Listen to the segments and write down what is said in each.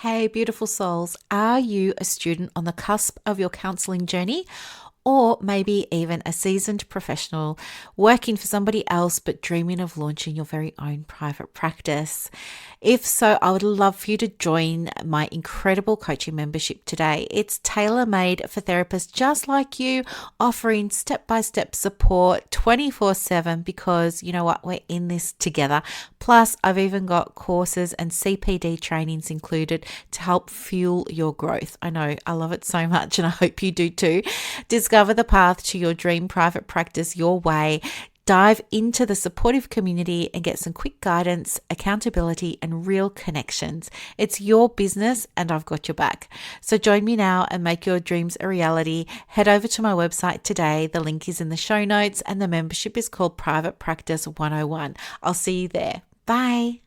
Hey, beautiful souls, are you a student on the cusp of your counseling journey? Or maybe even a seasoned professional working for somebody else but dreaming of launching your very own private practice? If so, I would love for you to join my incredible coaching membership today. It's tailor made for therapists just like you, offering step by step support 24/7 because you know what? We're in this together. Plus, I've even got courses and CPD trainings included to help fuel your growth. I know, I love it so much, and I hope you do too. Discover the path to your dream private practice your way. Dive into the supportive community and get some quick guidance, accountability, and real connections. It's your business, and I've got your back. So join me now and make your dreams a reality. Head over to my website today. The link is in the show notes, and the membership is called Private Practice 101. I'll see you there. Bye.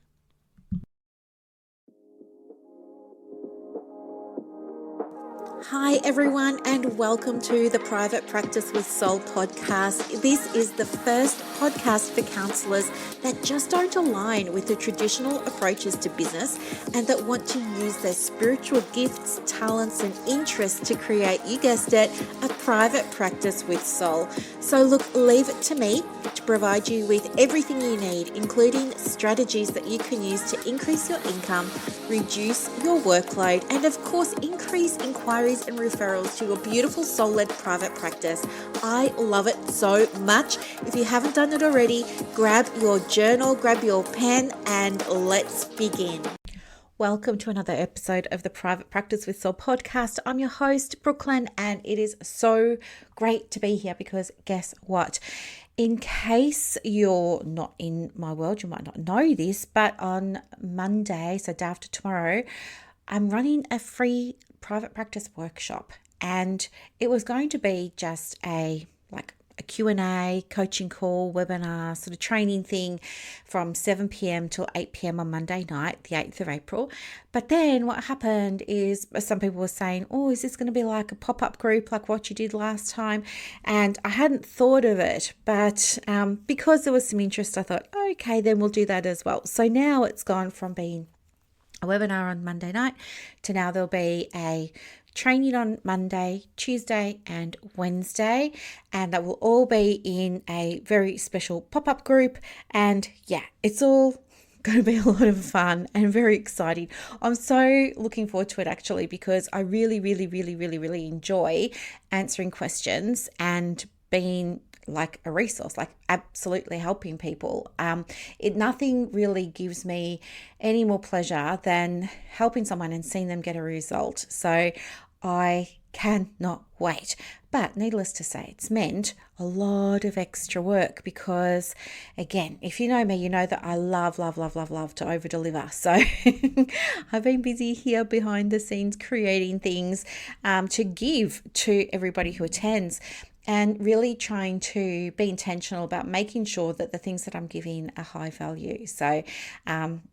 Hi, everyone, and welcome to the Private Practice with Soul podcast. This is the first podcast for counselors that just don't align with the traditional approaches to business and that want to use their spiritual gifts, talents, and interests to create, you guessed it, a private practice with soul. So, look, leave it to me to provide you with everything you need, including strategies that you can use to increase your income, reduce your workload, and of course, increase inquiries and referrals to your beautiful soul-led private practice. I love it so much. If you haven't done it already, grab your journal, grab your pen, and let's begin. Welcome to another episode of the Private Practice with Soul podcast. I'm your host, Brooklyn, and it is so great to be here because guess what? In case you're not in my world, you might not know this, but on Monday, so day after tomorrow, I'm running a free private practice workshop, and it was going to be just a Q&A, coaching call, webinar, sort of training thing from 7 p.m. till 8 p.m. on Monday night, the 8th of April. But then what happened is some people were saying, oh, is this going to be like a pop-up group like what you did last time? And I hadn't thought of it, but because there was some interest, I thought, okay, then we'll do that as well. So now it's gone from being a webinar on Monday night to now there'll be a training on Monday, Tuesday, and Wednesday, and that will all be in a very special pop-up group. And yeah, it's all going to be a lot of fun and very exciting. I'm so looking forward to it actually, because I really enjoy answering questions and being like a resource, like absolutely helping people. Nothing really gives me any more pleasure than helping someone and seeing them get a result. So I cannot wait. But needless to say, it's meant a lot of extra work because, again, if you know me, you know that I love to over deliver. So I've been busy here behind the scenes creating things to give to everybody who attends, and really trying to be intentional about making sure that the things that I'm giving are high value. So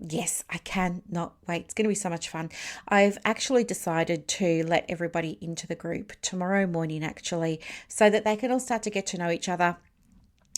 yes, I cannot wait. It's going to be so much fun. I've actually decided to let everybody into the group tomorrow morning, actually, so that they can all start to get to know each other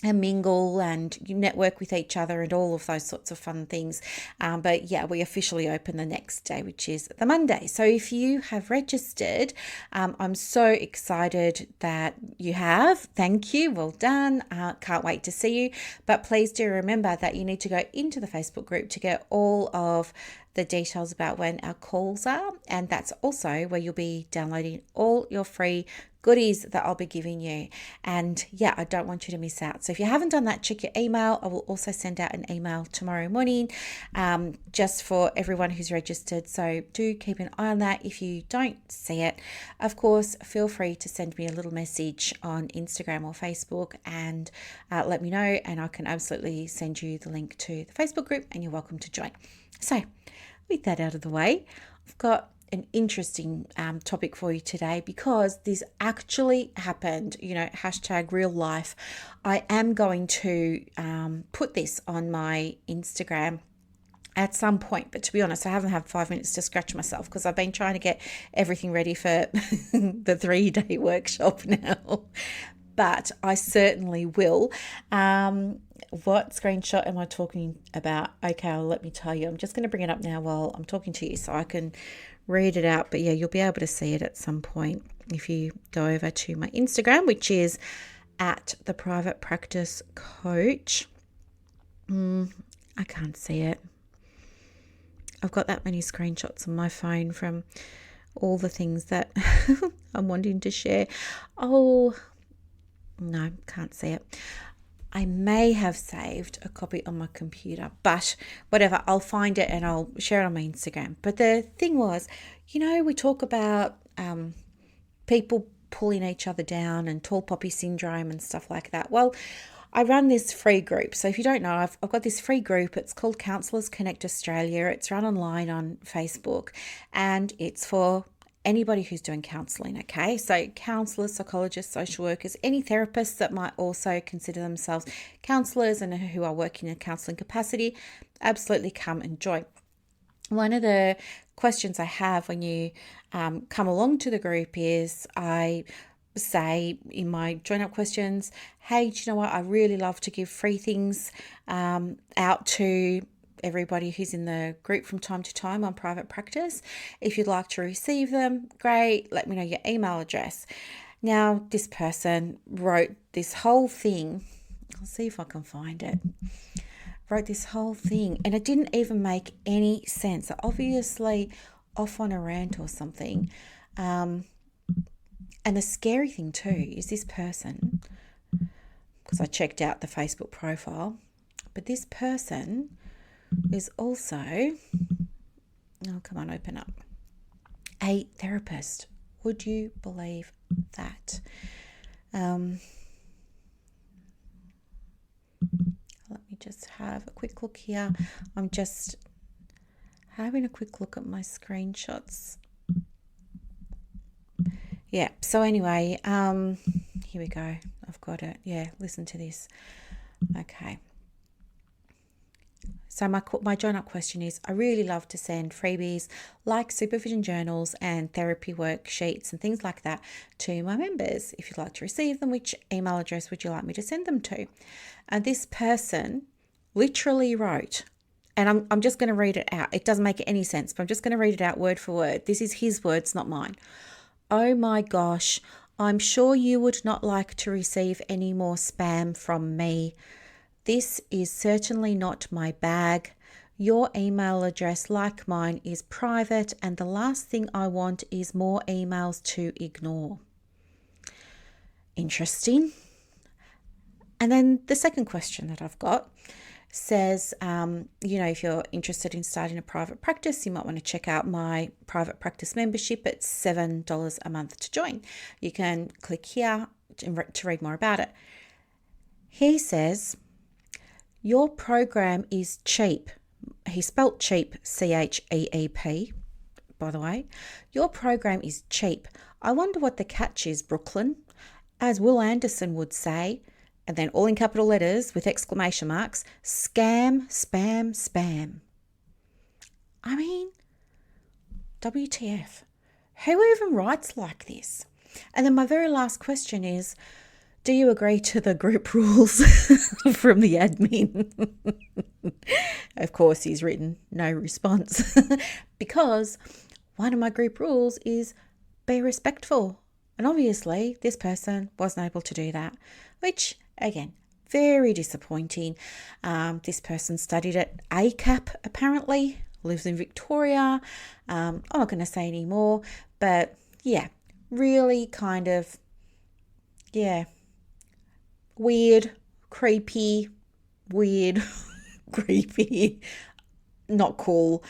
and mingle and you network with each other and all of those sorts of fun things. But yeah, we officially open the next day, which is the Monday. So if you have registered, I'm so excited that you have. Thank you. Well done. Can't wait to see you. But please do remember that you need to go into the Facebook group to get all of the details about when our calls are. And that's also where you'll be downloading all your free goodies that I'll be giving you. And yeah, I don't want you to miss out. So if you haven't done that, check your email. I will also send out an email tomorrow morning just for everyone who's registered. So do keep an eye on that. If you don't see it, of course, feel free to send me a little message on Instagram or Facebook and let me know, and I can absolutely send you the link to the Facebook group and you're welcome to join. So with that out of the way, I've got an interesting topic for you today because this actually happened, hashtag real life. I am going to put this on my Instagram at some point, but to be honest, I haven't had 5 minutes to scratch myself because I've been trying to get everything ready for the 3-day workshop now. But I certainly will. what screenshot am I talking about? Okay, well, let me tell you. I'm just going to bring it up now while I'm talking to you so I can read it out. But yeah, you'll be able to see it at some point if you go over to my Instagram, which is at the Private Practice Coach. I can't see it. I've got that many screenshots on my phone from all the things that I'm wanting to share. Oh, no, can't see it. I may have saved a copy on my computer, but whatever, I'll find it and I'll share it on my Instagram. But the thing was, we talk about people pulling each other down and tall poppy syndrome and stuff like that. Well, I run this free group. So if you don't know, I've got this free group. It's called Counsellors Connect Australia. It's run online on Facebook and it's for anybody who's doing counselling, okay? So counsellors, psychologists, social workers, any therapists that might also consider themselves counsellors and who are working in a counselling capacity, absolutely come and join. One of the questions I have when you come along to the group is I say in my join up questions, hey, do you know what? I really love to give free things out to everybody who's in the group from time to time on private practice. If you'd like to receive them, great. Let me know your email address. Now, this person wrote this whole thing. I'll see if I can find it. Wrote this whole thing and it didn't even make any sense. Obviously off on a rant or something. And the scary thing too is this person, because I checked out the Facebook profile, but this person is also, oh, come on, open up, a therapist. Would you believe that? Let me just have a quick look here. I'm just having a quick look at my screenshots. Yeah, so anyway, here we go. I've got it. Yeah, listen to this. Okay. So my join up question is, I really love to send freebies like supervision journals and therapy worksheets and things like that to my members. If you'd like to receive them, which email address would you like me to send them to? And this person literally wrote, and I'm just going to read it out. It doesn't make any sense, but I'm just going to read it out word for word. This is his words, not mine. Oh my gosh, I'm sure you would not like to receive any more spam from me. This is certainly not my bag. Your email address, like mine, is private, and the last thing I want is more emails to ignore. Interesting. And then the second question that I've got says, if you're interested in starting a private practice, you might want to check out my private practice membership. It's $7 a month to join. You can click here to read more about it. He says, your program is cheap. He spelt cheap, CHEEP, by the way. Your program is cheap. I wonder what the catch is, Brooklyn. As Will Anderson would say, and then all in capital letters with exclamation marks, scam, spam, spam. I mean, WTF. Who even writes like this? And then my very last question is, do you agree to the group rules from the admin? Of course, he's written no response because one of my group rules is be respectful. And obviously, this person wasn't able to do that, which, again, very disappointing. This person studied at ACAP, apparently, lives in Victoria. I'm not going to say any more, but yeah, really kind of, weird, creepy, not cool.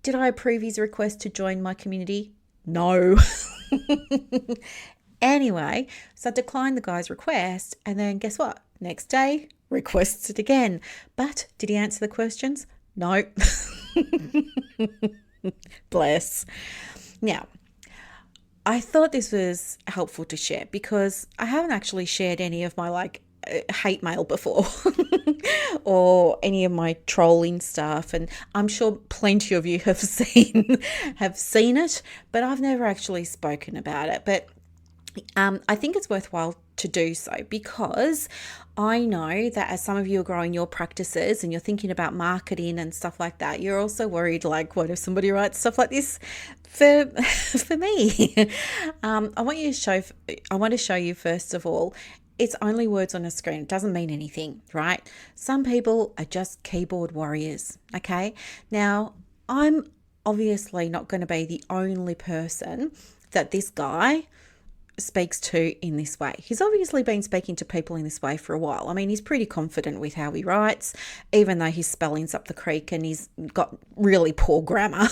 Did I approve his request to join my community? No. Anyway, so I declined the guy's request, and then guess what? Next day, requests it again. But did he answer the questions? No. Bless. Now, I thought this was helpful to share because I haven't actually shared any of my hate mail before or any of my trolling stuff, and I'm sure plenty of you have seen it, but I've never actually spoken about it. But I think it's worthwhile to do so, because I know that as some of you are growing your practices and you're thinking about marketing and stuff like that, you're also worried, like, what if somebody writes stuff like this for for me? I want to show you, first of all, it's only words on a screen. It doesn't mean anything, right? Some people are just keyboard warriors, okay? Now, I'm obviously not going to be the only person that this guy speaks to in this way. He's obviously been speaking to people in this way for a while. I mean, he's pretty confident with how he writes, even though his spelling's up the creek and he's got really poor grammar.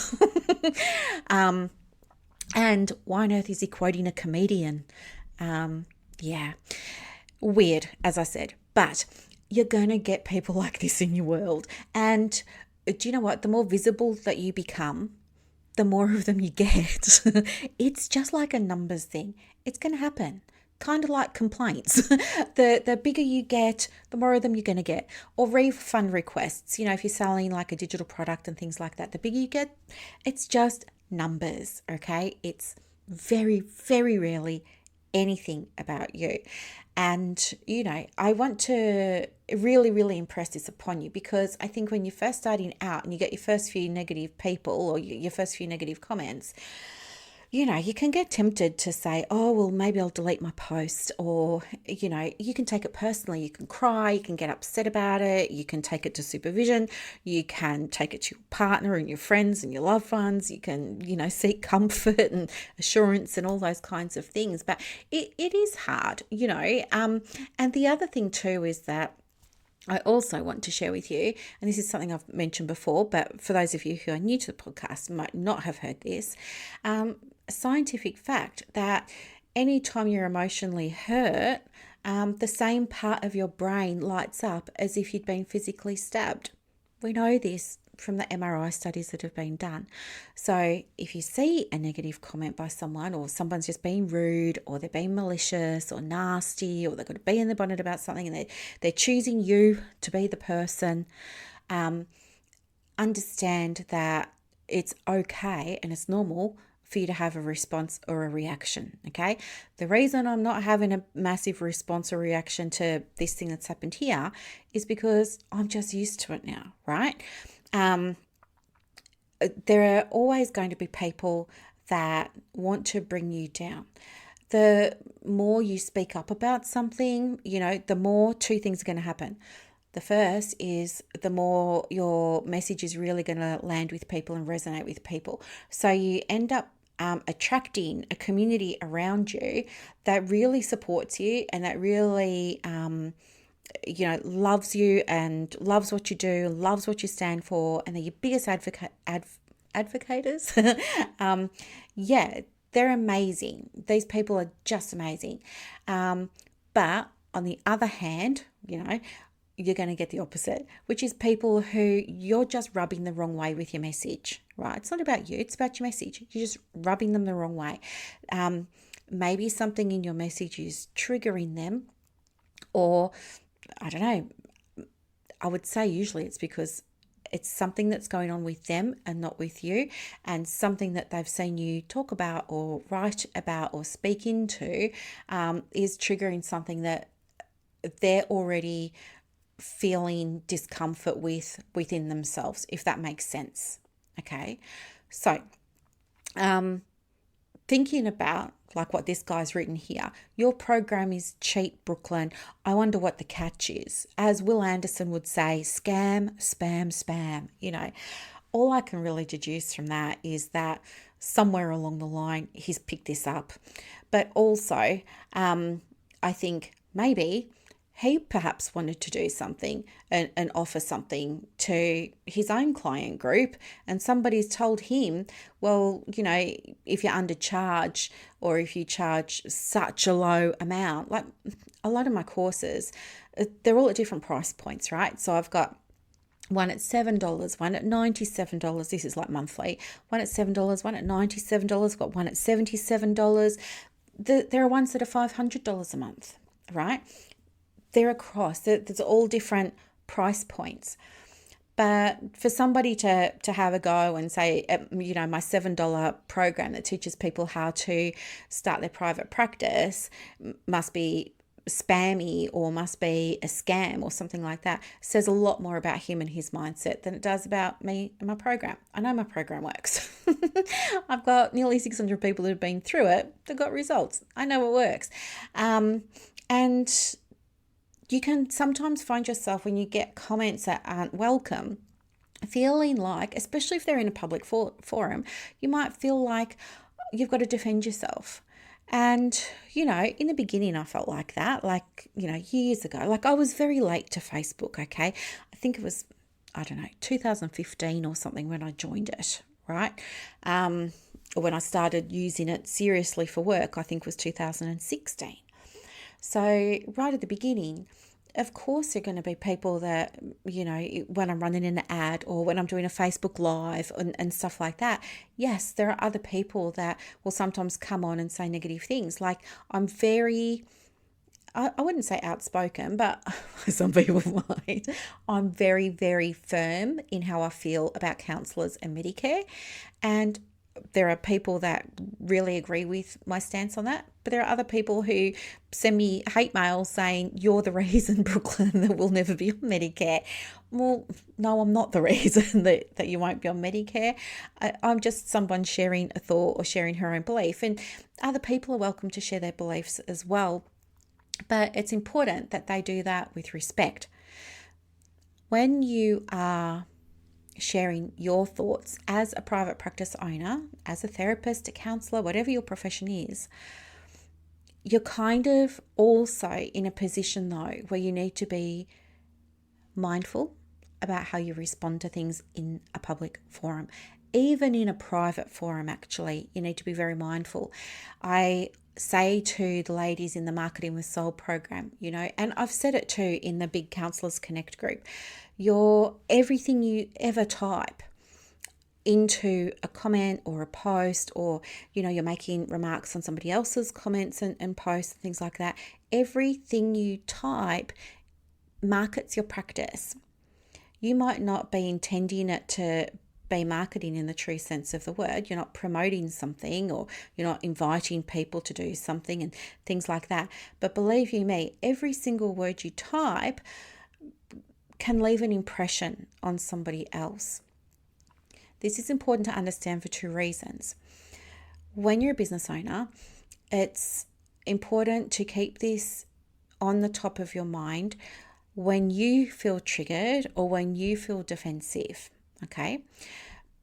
And why on earth is he quoting a comedian? Yeah, weird, as I said. But you're going to get people like this in your world. And do you know what? The more visible that you become, the more of them you get. It's just like a numbers thing. It's going to happen. Kind of like complaints. The bigger you get, the more of them you're going to get. Or refund requests. You know, if you're selling like a digital product and things like that, the bigger you get, it's just numbers, okay? It's very, very rarely anything about you. And, you know, I want to really, really impress this upon you, because I think when you're first starting out and you get your first few negative people or your first few negative comments, you know, you can get tempted to say, oh, well, maybe I'll delete my post. Or, you know, you can take it personally. You can cry. You can get upset about it. You can take it to supervision. You can take it to your partner and your friends and your loved ones. You can, you know, seek comfort and assurance and all those kinds of things. But it is hard, you know. And the other thing too is that I also want to share with you, and this is something I've mentioned before, but for those of you who are new to the podcast might not have heard this, a scientific fact that anytime you're emotionally hurt, the same part of your brain lights up as if you'd been physically stabbed. We know this from the MRI studies that have been done. So if you see a negative comment by someone, or someone's just being rude, or they're being malicious or nasty, or they've got a bee in the bonnet about something, and they're choosing you to be the person, understand that it's okay and it's normal for you to have a response or a reaction, okay? The reason I'm not having a massive response or reaction to this thing that's happened here is because I'm just used to it now, right? There are always going to be people that want to bring you down. The more you speak up about something, you know, the more two things are going to happen. The first is the more your message is really going to land with people and resonate with people. So you end up attracting a community around you that really supports you and that really you know, loves you and loves what you do, loves what you stand for, and they're your biggest advocates. Yeah, they're amazing. These people are just amazing. But on the other hand, you know, you're going to get the opposite, which is people who you're just rubbing the wrong way with your message, right? It's not about you, it's about your message. You're just rubbing them the wrong way. Maybe something in your message is triggering them, or I don't know, I would say usually it's because it's something that's going on with them and not with you, and something that they've seen you talk about or write about or speak into is triggering something that they're already feeling discomfort within themselves, if that makes sense. Okay, so thinking about like what this guy's written here, your program is cheap, Brooklyn. I wonder what the catch is. As Will Anderson would say, scam, spam, spam. You know, all I can really deduce from that is that somewhere along the line he's picked this up. But also, I think maybe he perhaps wanted to do something and offer something to his own client group, and somebody's told him, well, you know, if you undercharge or if you charge such a low amount, like a lot of my courses, they're all at different price points, right? So I've got one at $7, one at $97. This is like monthly. One at $7, one at $97. Got one at $77. There are ones that are $500 a month, right? They're across. There's all different price points. But for somebody to have a go and say, you know, my $7 program that teaches people how to start their private practice must be spammy or must be a scam or something like that says a lot more about him and his mindset than it does about me and my program. I know my program works. I've got nearly 600 people who've been through it. They've got results. I know it works. And you can sometimes find yourself, when you get comments that aren't welcome, feeling like, especially if they're in a public forum, you might feel like you've got to defend yourself. And, in the beginning, I felt like that, years ago. I was very late to Facebook, okay? I think it was, 2015 or something when I joined it, right? Or when I started using it seriously for work, I think was 2016. So right at the beginning, of course, there are going to be people that, when I'm running an ad or when I'm doing a Facebook Live and stuff like that, yes, there are other people that will sometimes come on and say negative things. I'm very, I wouldn't say outspoken, but some people might. I'm very, very firm in how I feel about counsellors and Medicare. And there are people that really agree with my stance on that, but there are other people who send me hate mail saying, you're the reason, Brooklyn, that we'll never be on Medicare. Well, no, I'm not the reason that you won't be on Medicare. I'm just someone sharing a thought or sharing her own belief, and other people are welcome to share their beliefs as well. But it's important that they do that with respect. When you are sharing your thoughts as a private practice owner, as a therapist, a counsellor, whatever your profession is, you're kind of also in a position though where you need to be mindful about how you respond to things in a public forum. Even in a private forum, actually, you need to be very mindful. I say to the ladies in the Marketing with Soul program, and I've said it too in the big Counsellors Connect group, everything you ever type into a comment or a post, or you're making remarks on somebody else's comments and posts and things like that, everything you type markets your practice. You might not be intending it to be marketing in the true sense of the word. You're not promoting something, or you're not inviting people to do something and things like that. But believe you me, every single word you type can leave an impression on somebody else. This is important to understand for two reasons. When you're a business owner, it's important to keep this on the top of your mind when you feel triggered or when you feel defensive, okay?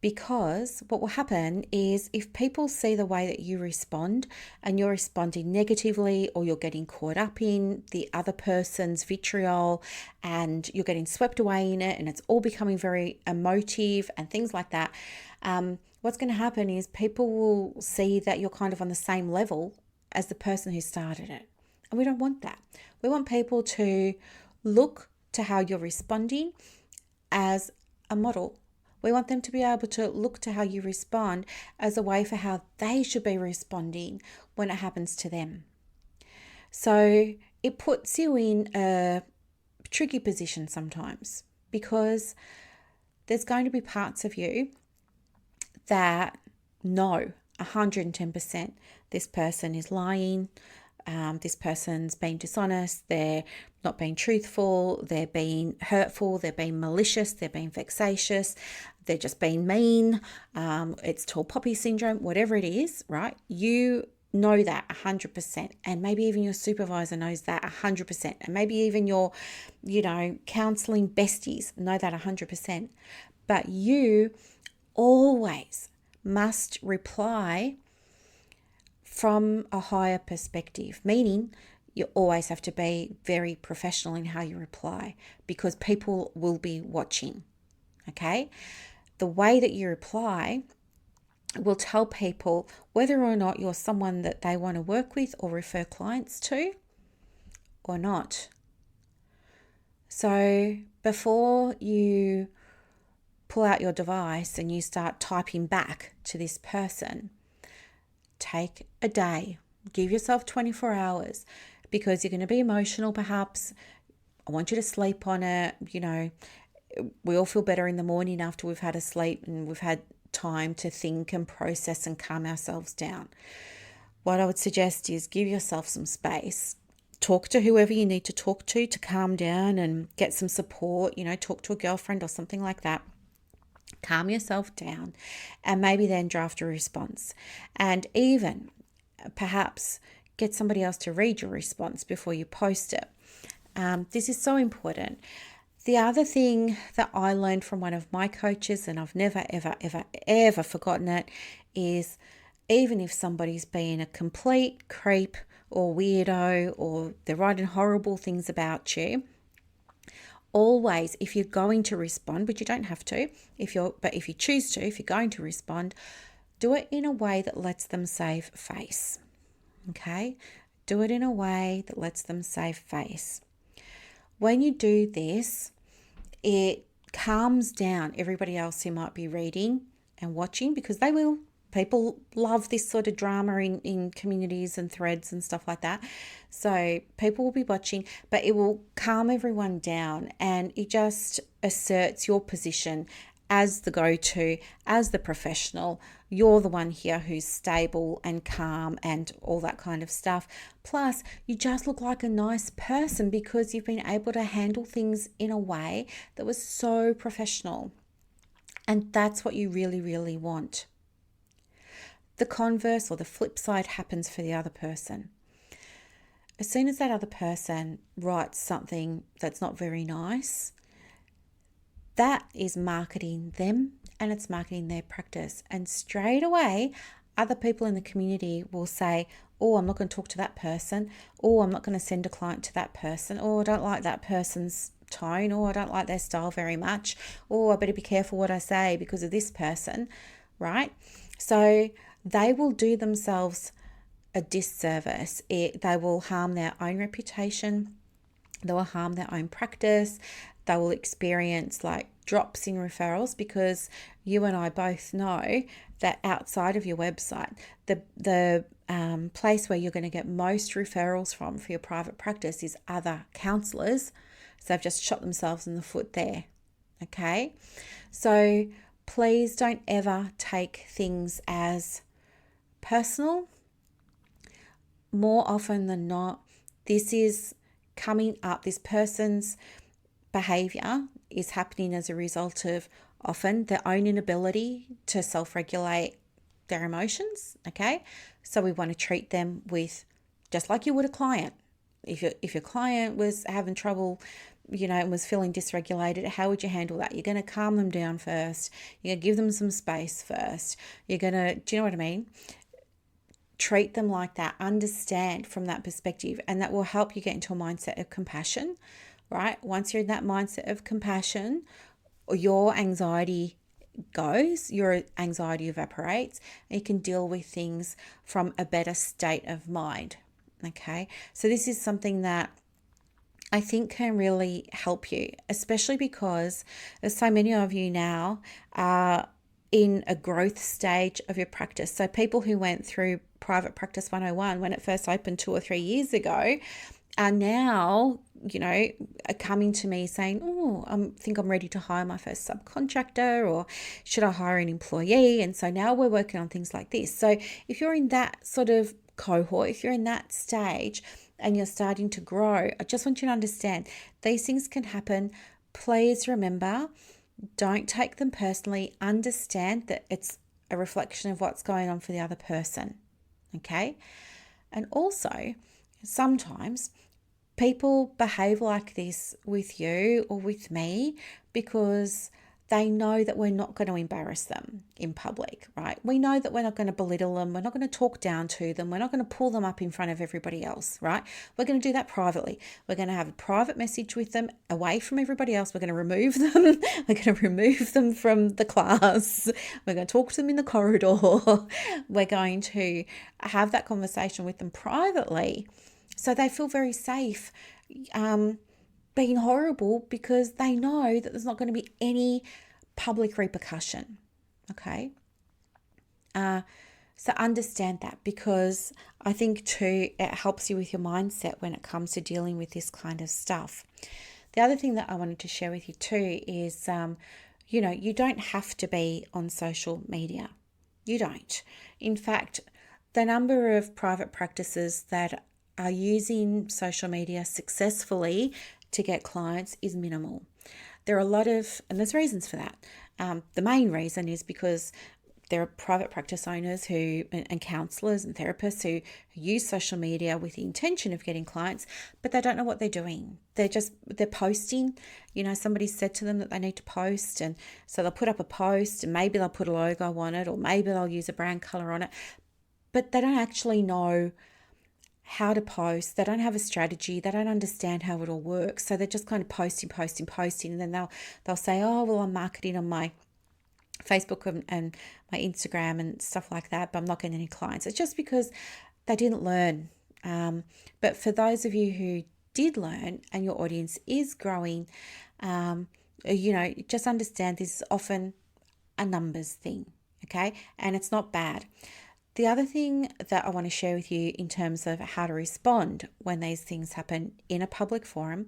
Because what will happen is if people see the way that you respond and you're responding negatively, or you're getting caught up in the other person's vitriol and you're getting swept away in it and it's all becoming very emotive and things like that, what's going to happen is people will see that you're kind of on the same level as the person who started it. And we don't want that. We want people to look to how you're responding as a model. We want them to be able to look to how you respond as a way for how they should be responding when it happens to them. So it puts you in a tricky position sometimes, because there's going to be parts of you that know 110% this person is lying, this person's being dishonest, they're not being truthful, they're being hurtful, they're being malicious, they're being vexatious, they're just being mean, it's tall poppy syndrome, whatever it is, right? You know that 100%, and maybe even your supervisor knows that 100%, and maybe even your, counseling besties know that 100%. But you always must reply from a higher perspective, meaning you always have to be very professional in how you reply, because people will be watching, okay? The way that you reply will tell people whether or not you're someone that they want to work with or refer clients to or not. So before you pull out your device and you start typing back to this person, take a day, give yourself 24 hours, because you're going to be emotional perhaps. I want you to sleep on it. We all feel better in the morning after we've had a sleep and we've had time to think and process and calm ourselves down. What I would suggest is give yourself some space. talk to whoever you need to talk to calm down and get some support, talk to a girlfriend or something like that. Calm yourself down and maybe then draft a response, and even perhaps get somebody else to read your response before you post it. This is so important. The other thing that I learned from one of my coaches, and I've never, ever, ever, ever forgotten it, is even if somebody's being a complete creep or weirdo or they're writing horrible things about you, always, if you're going to respond, but you don't have to, if you choose to, if you're going to respond, do it in a way that lets them save face. Okay? Do it in a way that lets them save face. When you do this, it calms down everybody else who might be reading and watching, because they will. People love this sort of drama in communities and threads and stuff like that. So people will be watching, but it will calm everyone down, and it just asserts your position as the go-to, as the professional. You're the one here who's stable and calm and all that kind of stuff. Plus, you just look like a nice person because you've been able to handle things in a way that was so professional. And that's what you really, really want. The converse or the flip side happens for the other person. As soon as that other person writes something that's not very nice, that is marketing them and it's marketing their practice. And straight away, other people in the community will say, oh, I'm not going to talk to that person. Oh, I'm not going to send a client to that person. Oh, I don't like that person's tone. Oh, I don't like their style very much. Oh, I better be careful what I say because of this person, right? So they will do themselves a disservice. They will harm their own reputation. They will harm their own practice. They will experience like drops in referrals, because you and I both know that outside of your website, the place where you're going to get most referrals from for your private practice is other counsellors. So they've just shot themselves in the foot there. Okay? So please don't ever take things as personal. More often than not, this is coming up, this person's behavior is happening as a result of often their own inability to self-regulate their emotions. Okay, so we want to treat them with, just like you would a client. If your client was having trouble, and was feeling dysregulated, how would you handle that? You're going to calm them down first. You're going to give them some space first. You're going to, do you know what I mean? Treat them like that. Understand from that perspective, and that will help you get into a mindset of compassion. Right? Once you're in that mindset of compassion, your anxiety goes, your anxiety evaporates, and you can deal with things from a better state of mind. Okay? So this is something that I think can really help you, especially because there's so many of you now are in a growth stage of your practice. So people who went through Private Practice 101 when it first opened 2 or 3 years ago are now, are coming to me saying, oh, I think I'm ready to hire my first subcontractor, or should I hire an employee? And so now we're working on things like this. So if you're in that sort of cohort, if you're in that stage and you're starting to grow, I just want you to understand these things can happen. Please remember, don't take them personally. Understand that it's a reflection of what's going on for the other person. Okay? And also, sometimes people behave like this with you or with me because they know that we're not going to embarrass them in public, right? We know that we're not going to belittle them. We're not going to talk down to them. We're not going to pull them up in front of everybody else, right? We're going to do that privately. We're going to have a private message with them away from everybody else. We're going to remove them. We're going to remove them from the class. We're going to talk to them in the corridor. We're going to have that conversation with them privately so they feel very safe being horrible, because they know that there's not going to be any public repercussion. Okay. So understand that, because I think too, it helps you with your mindset when it comes to dealing with this kind of stuff. The other thing that I wanted to share with you too is, you don't have to be on social media. You don't. In fact, the number of private practices that are using social media successfully to get clients is minimal. There are a lot of, and there's reasons for that. The main reason is because there are private practice owners who and counselors and therapists who use social media with the intention of getting clients, but they don't know what they're doing. They're posting. Somebody said to them that they need to post, and so they'll put up a post, and maybe they'll put a logo on it, or maybe they'll use a brand color on it, but they don't actually know how to post. They don't have a strategy. They don't understand how it all works. So they're just kind of posting, and then they'll say, oh, well, I'm marketing on my Facebook and my Instagram and stuff like that, but I'm not getting any clients. It's just because they didn't learn. But for those of you who did learn and your audience is growing, just understand this is often a numbers thing, okay? And it's not bad. The other thing that I want to share with you in terms of how to respond when these things happen in a public forum,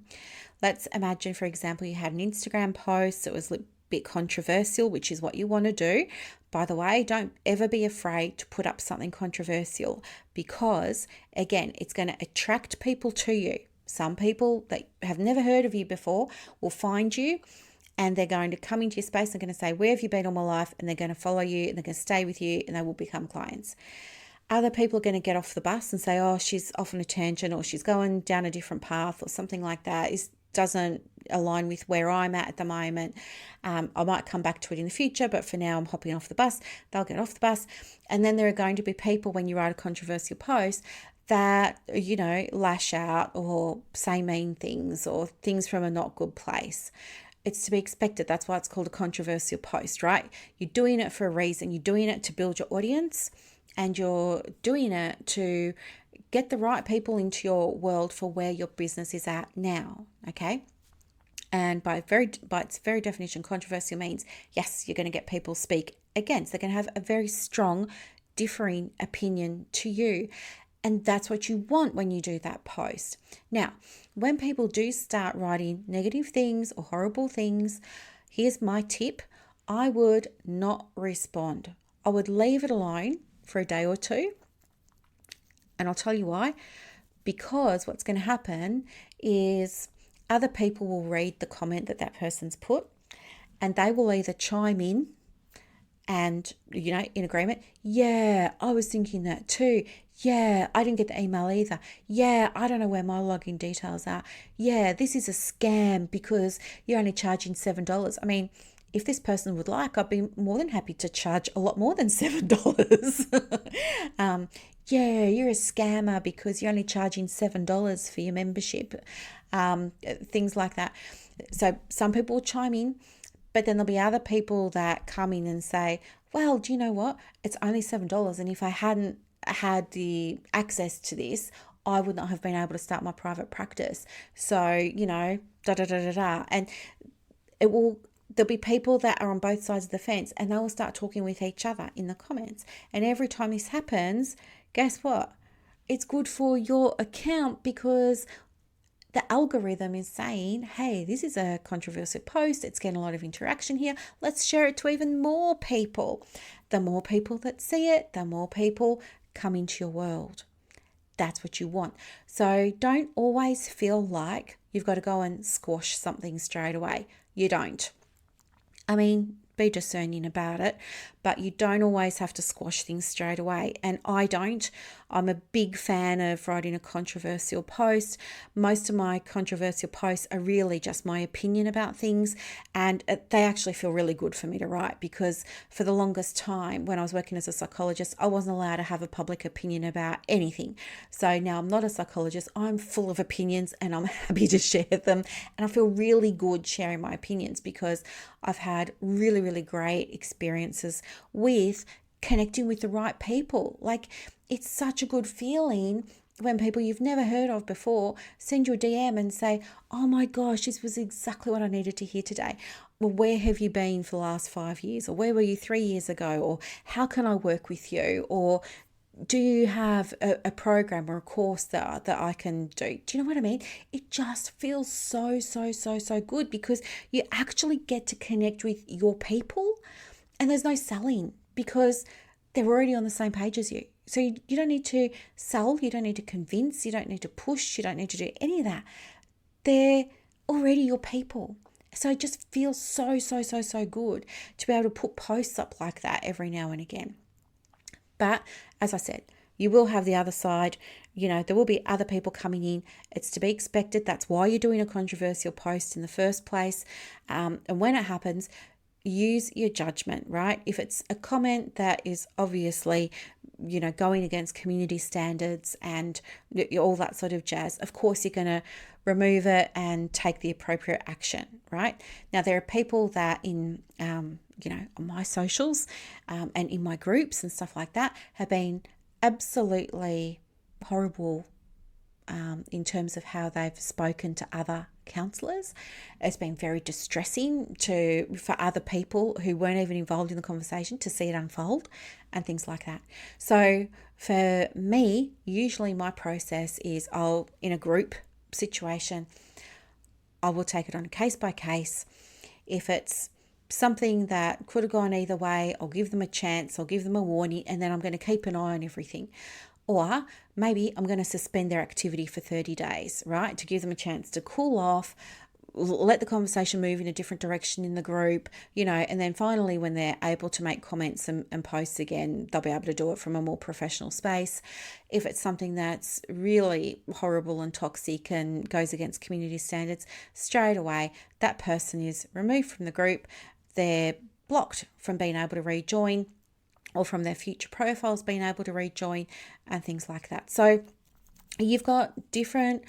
let's imagine, for example, you had an Instagram post that was a bit controversial, which is what you want to do. By the way, don't ever be afraid to put up something controversial because, again, it's going to attract people to you. Some people that have never heard of you before will find you, and they're going to come into your space. They're going to say, where have you been all my life? And they're going to follow you, and they're going to stay with you, and they will become clients. Other people are going to get off the bus and say, oh, she's off on a tangent, or she's going down a different path, or something like that. It doesn't align with where I'm at the moment. I might come back to it in the future, but for now I'm hopping off the bus. They'll get off the bus. And then there are going to be people, when you write a controversial post, that, lash out or say mean things or things from a not good place. It's to be expected. That's why it's called a controversial post, right? You're doing it for a reason. You're doing it to build your audience, and you're doing it to get the right people into your world for where your business is at now, okay? And by its very definition, controversial means, yes, you're going to get people speak against. They're going to have a very strong, differing opinion to you. And that's what you want when you do that post. Now, when people do start writing negative things or horrible things, here's my tip. I would not respond. I would leave it alone for a day or two. And I'll tell you why. Because what's going to happen is other people will read the comment that person's put, and they will either chime in and, in agreement. Yeah, I was thinking that too. Yeah, I didn't get the email either. Yeah, I don't know where my login details are. Yeah, this is a scam because you're only charging $7. I mean, if this person would like, I'd be more than happy to charge a lot more than $7. Yeah, you're a scammer because you're only charging $7 for your membership. Things like that. So some people will chime in, but then there'll be other people that come in and say, well, do you know what? It's only $7. And if I hadn't had the access to this, I would not have been able to start my private practice. So, And there'll be people that are on both sides of the fence, and they will start talking with each other in the comments. And every time this happens, guess what? It's good for your account because the algorithm is saying, hey, this is a controversial post. It's getting a lot of interaction here. Let's share it to even more people. The more people that see it, the more people come into your world. That's what you want. So don't always feel like you've got to go and squash something straight away. You don't. I mean, be discerning about it, but you don't always have to squash things straight away. And I don't. I'm a big fan of writing a controversial post. Most of my controversial posts are really just my opinion about things, and they actually feel really good for me to write because for the longest time when I was working as a psychologist, I wasn't allowed to have a public opinion about anything. So now I'm not a psychologist. I'm full of opinions and I'm happy to share them. And I feel really good sharing my opinions because I've had really, really great experiences with connecting with the right people. Like, it's such a good feeling when people you've never heard of before send you a DM and say, oh my gosh, this was exactly what I needed to hear today. Well, where have you been for the last 5 years? Or where were you 3 years ago? Or how can I work with you? Or do you have a program or a course that I can do? Do you know what I mean? It just feels so good because you actually get to connect with your people, and there's no selling because they're already on the same page as you. So you don't need to sell, you don't need to convince, you don't need to push, you don't need to do any of that. They're already your people. So it just feels so good to be able to put posts up like that every now and again. But as I said, you will have the other side. There will be other people coming in. It's to be expected. That's why you're doing a controversial post in the first place. And when it happens, use your judgment, right? If it's a comment that is obviously, going against community standards and all that sort of jazz, of course you're going to remove it and take the appropriate action, right? Now, there are people that on my socials and in my groups and stuff like that have been absolutely horrible in terms of how they've spoken to other counsellors. It's been very distressing for other people who weren't even involved in the conversation to see it unfold and things like that. So for me, usually my process is in a group situation, I will take it on a case by case. If it's something that could have gone either way, I'll give them a chance, I'll give them a warning, and then I'm going to keep an eye on everything. Or maybe I'm going to suspend their activity for 30 days, right? To give them a chance to cool off, let the conversation move in a different direction in the group, and then finally when they're able to make comments and posts again, they'll be able to do it from a more professional space. If it's something that's really horrible and toxic and goes against community standards, straight away, that person is removed from the group. They're blocked from being able to rejoin, or from their future profiles being able to rejoin and things like that. So you've got different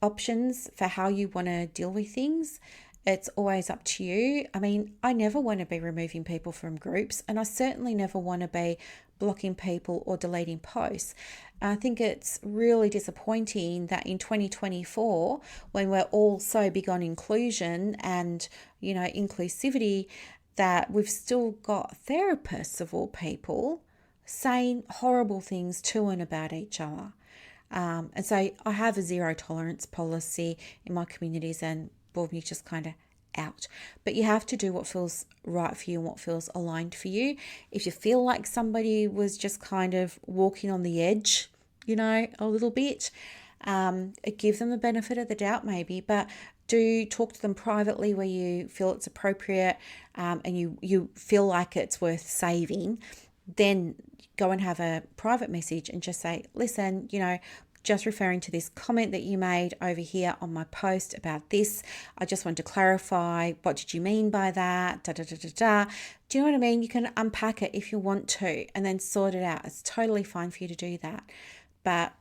options for how you want to deal with things. It's always up to you. I mean, I never want to be removing people from groups, and I certainly never want to be blocking people or deleting posts. I think it's really disappointing that in 2024, when we're all so big on inclusion and, inclusivity, that we've still got therapists of all people saying horrible things to and about each other. And so I have a zero tolerance policy in my communities, and Bournemouth just kind of out. But you have to do what feels right for you and what feels aligned for you. If you feel like somebody was just kind of walking on the edge, a little bit, give them the benefit of the doubt maybe, but do talk to them privately where you feel it's appropriate, and you feel like it's worth saving. Then go and have a private message and just say, listen, just referring to this comment that you made over here on my post about this, I just want to clarify, what did you mean by that? Da, da, da, da, da. Do you know what I mean? You can unpack it if you want to and then sort it out. It's totally fine for you to do that. But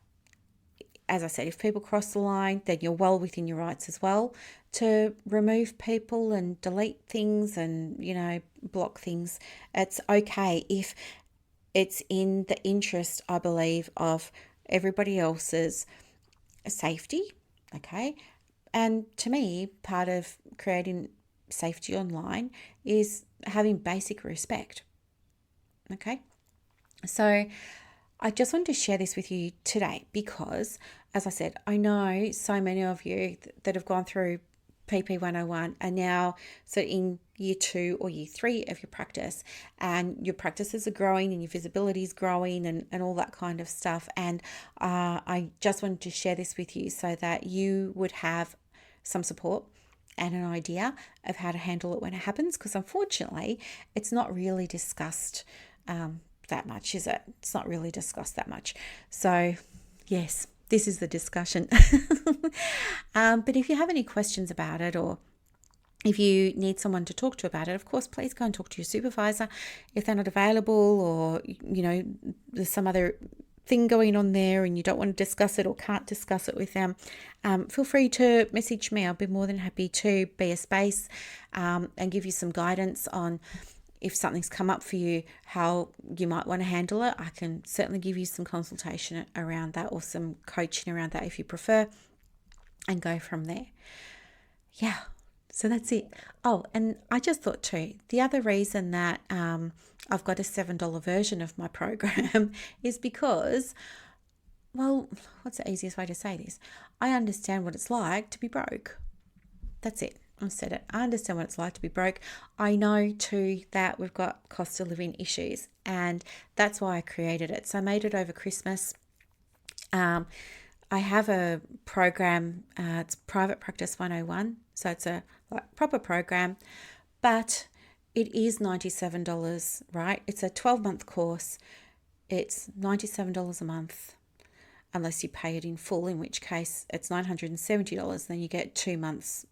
as I said, if people cross the line, then you're well within your rights as well to remove people and delete things and, block things. It's okay if it's in the interest, I believe, of everybody else's safety, okay? And to me, part of creating safety online is having basic respect, okay? So I just wanted to share this with you today because, as I said, I know so many of you that have gone through PP 101 are now in year 2 or year 3 of your practice, and your practices are growing and your visibility is growing and all that kind of stuff. And I just wanted to share this with you so that you would have some support and an idea of how to handle it when it happens, because unfortunately it's not really discussed that much, is it? It's not really discussed that much. So yes, this is the discussion. But if you have any questions about it, or if you need someone to talk to about it, of course, please go and talk to your supervisor. If they're not available, or, there's some other thing going on there and you don't want to discuss it or can't discuss it with them, feel free to message me. I'll be more than happy to be a space and give you some guidance on if something's come up for you, how you might want to handle it. I can certainly give you some consultation around that, or some coaching around that if you prefer, and go from there. Yeah, so that's it. Oh, and I just thought too, the other reason that I've got a $7 version of my program is because, well, what's the easiest way to say this? I understand what it's like to be broke. That's it. I said it. I understand what it's like to be broke. I know too that we've got cost of living issues, and that's why I created it. So I made it over Christmas. I have a program, it's Private Practice 101. So it's a proper program, but it is $97, right? It's a 12-month course. It's $97 a month, unless you pay it in full, in which case it's $970. Then you get 2 months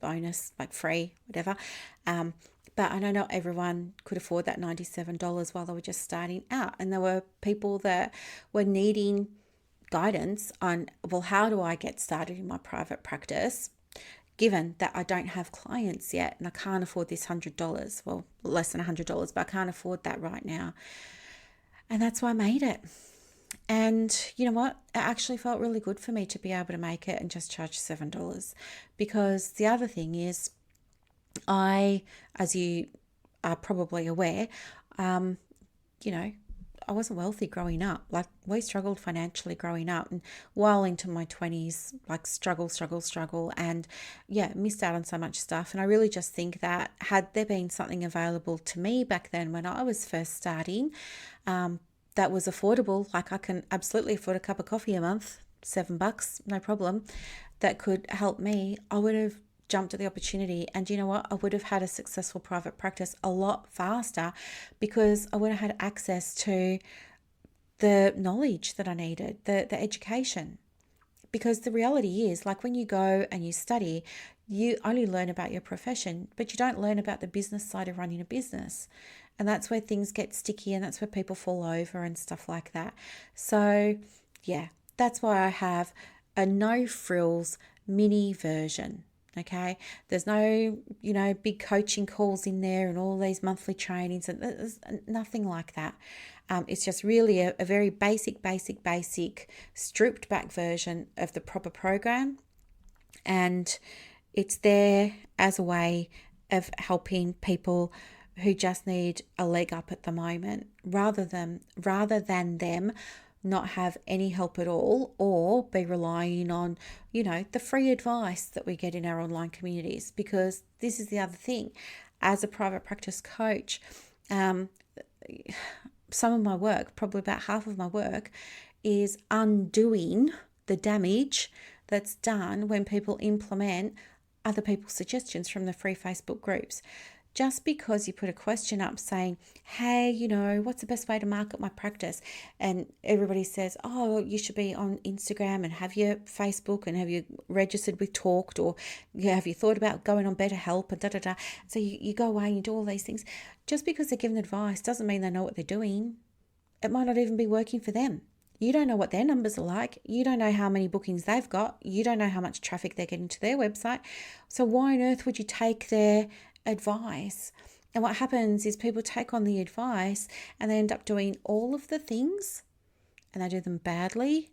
bonus, like free, whatever. But I know not everyone could afford that $97 while they were just starting out. And there were people that were needing guidance on, well, how do I get started in my private practice, given that I don't have clients yet and I can't afford this $100, well, less than $100, but I can't afford that right now. And that's why I made it. And you know what? It actually felt really good for me to be able to make it and just charge $7. Because the other thing is, as you are probably aware, I wasn't wealthy growing up. Like, we struggled financially growing up, and while into my 20s, like struggle, and missed out on so much stuff. And I really just think that had there been something available to me back then when I was first starting, that was affordable, like I can absolutely afford a cup of coffee a month, $7, no problem, that could help me, I would have jumped at the opportunity. And you know what? I would have had a successful private practice a lot faster, because I would have had access to the knowledge that I needed, the education. Because the reality is, like, when you go and you study, you only learn about your profession, but you don't learn about the business side of running a business. And that's where things get sticky, and that's where people fall over and stuff like that. So that's why I have a no frills mini version. Okay, there's no, big coaching calls in there and all these monthly trainings, and there's nothing like that. It's just really a very basic, stripped back version of the proper program. And it's there as a way of helping people who just need a leg up at the moment, rather than them not have any help at all, or be relying on, the free advice that we get in our online communities. Because this is the other thing, as a private practice coach, some of my work, probably about half of my work, is undoing the damage that's done when people implement other people's suggestions from the free Facebook groups. Just because you put a question up saying, hey, what's the best way to market my practice? And everybody says, oh, you should be on Instagram and have your Facebook, and have you registered with Talked, or have you thought about going on BetterHelp, and da-da-da. So you go away and you do all these things. Just because they're given advice doesn't mean they know what they're doing. It might not even be working for them. You don't know what their numbers are like. You don't know how many bookings they've got. You don't know how much traffic they're getting to their website. So why on earth would you take their advice? And what happens is people take on the advice and they end up doing all of the things, and they do them badly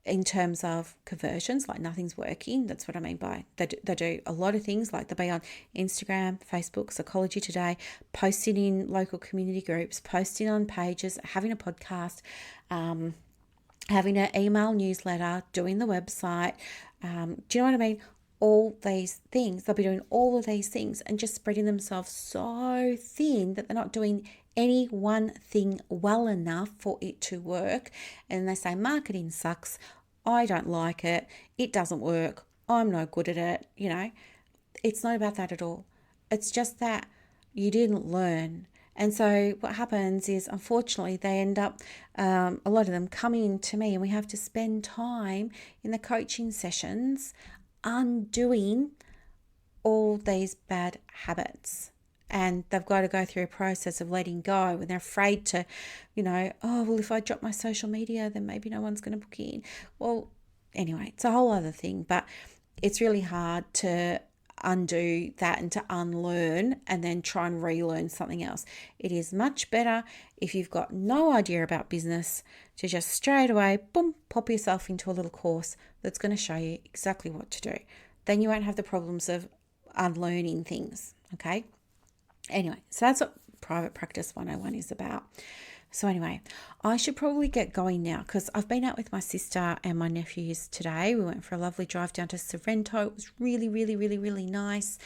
in terms of conversions, like nothing's working. That's what I mean by they do a lot of things, like they'll be on Instagram, Facebook, Psychology Today, posting in local community groups, posting on pages, having a podcast, having an email newsletter, doing the website. Do you know what I mean? All these things, they'll be doing all of these things and just spreading themselves so thin that they're not doing any one thing well enough for it to work. And they say, marketing sucks, I don't like it, it doesn't work, I'm no good at it. It's not about that at all. It's just that you didn't learn. And so what happens is, unfortunately, they end up, a lot of them coming to me, and we have to spend time in the coaching sessions undoing all these bad habits. And they've got to go through a process of letting go, and they're afraid to, if I drop my social media, then maybe no one's going to book in. Well, anyway, it's a whole other thing, but it's really hard to undo that and to unlearn and then try and relearn something else. It is much better if you've got no idea about business to just straight away, boom, pop yourself into a little course that's going to show you exactly what to do. Then you won't have the problems of unlearning things, okay? Anyway, so that's what Private Practice 101 is about. So anyway, I should probably get going now because I've been out with my sister and my nephews today. We went for a lovely drive down to Sorrento. It was really, really, really, really nice.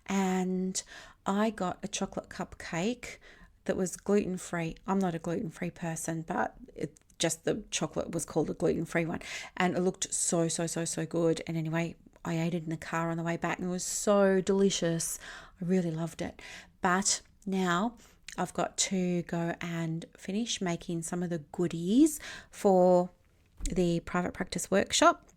And I got a chocolate cupcake that was gluten-free. I'm not a gluten-free person, but just the chocolate was called a gluten-free one. And it looked so good. And anyway, I ate it in the car on the way back and it was so delicious. I really loved it. But now I've got to go and finish making some of the goodies for the private practice workshop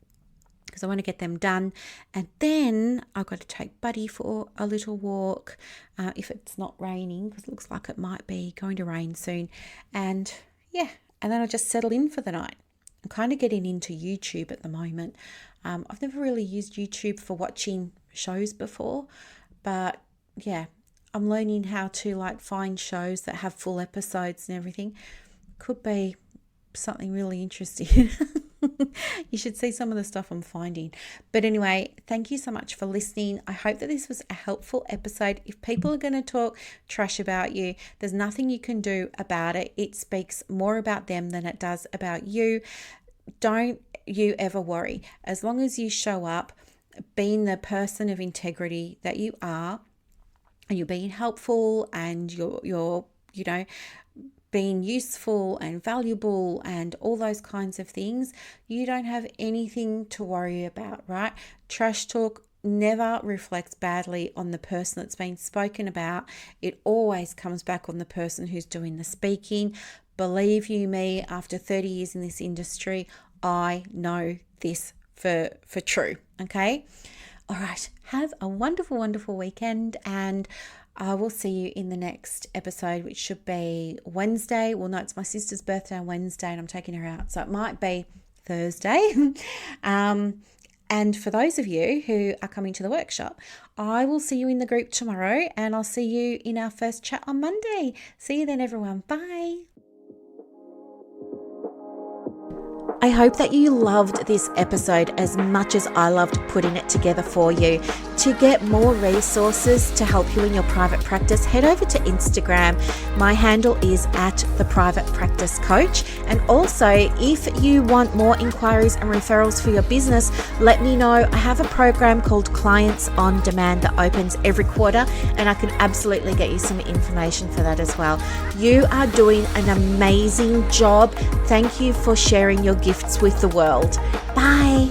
because I want to get them done. And then I've got to take Buddy for a little walk if it's not raining, because it looks like it might be going to rain soon. And yeah, and then I'll just settle in for the night. I'm kind of getting into YouTube at the moment. I've never really used YouTube for watching shows before, but yeah, I'm learning how to find shows that have full episodes and everything. Could be something really interesting. You should see some of the stuff I'm finding. But anyway, thank you so much for listening. I hope that this was a helpful episode. If people are going to talk trash about you, there's nothing you can do about it. It speaks more about them than it does about you. Don't you ever worry. As long as you show up being the person of integrity that you are, and you're being helpful and you're being useful and valuable and all those kinds of things, you don't have anything to worry about, right? Trash talk never reflects badly on the person that's being spoken about. It always comes back on the person who's doing the speaking. Believe you me, after 30 years in this industry, I know this for true, okay? All right, have a wonderful, wonderful weekend, and I will see you in the next episode, which should be Wednesday. Well, no, it's my sister's birthday on Wednesday, and I'm taking her out, so it might be Thursday. And for those of you who are coming to the workshop, I will see you in the group tomorrow, and I'll see you in our first chat on Monday. See you then, everyone. Bye. I hope that you loved this episode as much as I loved putting it together for you. To get more resources to help you in your private practice, head over to Instagram. My handle is @theprivatepracticecoach. And also, if you want more inquiries and referrals for your business, let me know. I have a program called Clients on Demand that opens every quarter, and I can absolutely get you some information for that as well. You are doing an amazing job. Thank you for sharing your gifts with the world. Bye.